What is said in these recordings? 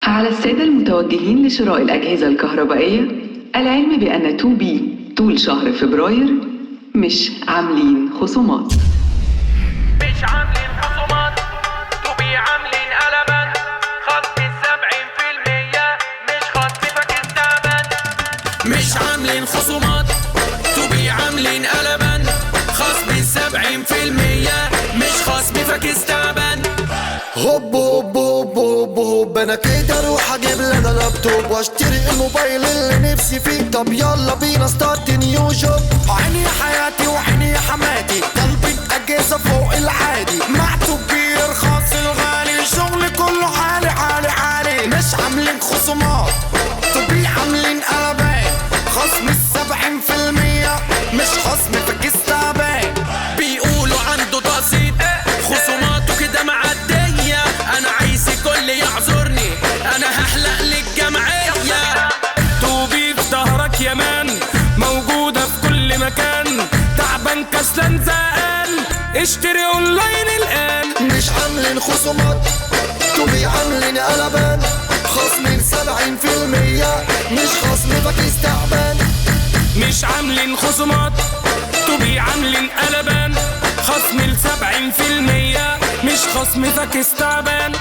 على السادة المتوجهين لشراء الأجهزة الكهربائية، العلم بأن 2B طول شهر فبراير مش عاملين خصومات. مش عاملين خصومات، 2B عاملين قلبان، خصم 70%، مش خصم فاكس تعبان. مش عاملين خصومات، 2B عاملين قلبان، خصم 70%، مش خصم فاكس تعبان. هوب هوب هوب هوب هوب، انا كده اروح اجيب لنا لابتوب واشتري الموبايل اللي نفسي فيه. طب يلا بينا ستارت نيو جوب. عيني يا حياتي وعيني يا حماتي، طلبت اجهزه فوق العادي، مكتوب بيرخص الغالي، الشغل كله عالي عالي عالي. مش عاملين خصومات، طبي عاملين قلبان، خصم 70%، مش خصم فاكس تعبان. بيقولوا عنده تقسيط، خصوماته كده معدية، انا عايز كل يعذرني، انا هحلق لك جمعية. 2B في ظهرك يا مان، موجودة في كل مكان، تعبان كسلان زهقان، اشتري اونلاين الان. مش عاملين خصومات، طبي عاملين قلبان، خصم 70%، مش خصم فاكس تعبان. مش عاملين خصومات، 2B عاملين قلبان، خصم 70%، مش خصم فاكس تعبان.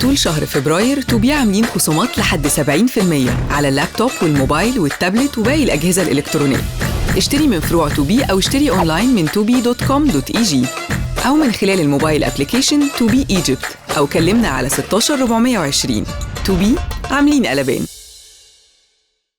طول شهر فبراير 2B عاملين خصومات لحد 70% على اللابتوب والموبايل والتابلت وباقي الأجهزة الإلكترونية. اشتري من فروع 2B أو اشتري أونلاين من 2b.com.eg أو من خلال الموبايل أبليكيشن 2B Egypt أو كلمنا على 16 420. 2B عاملين قلبان.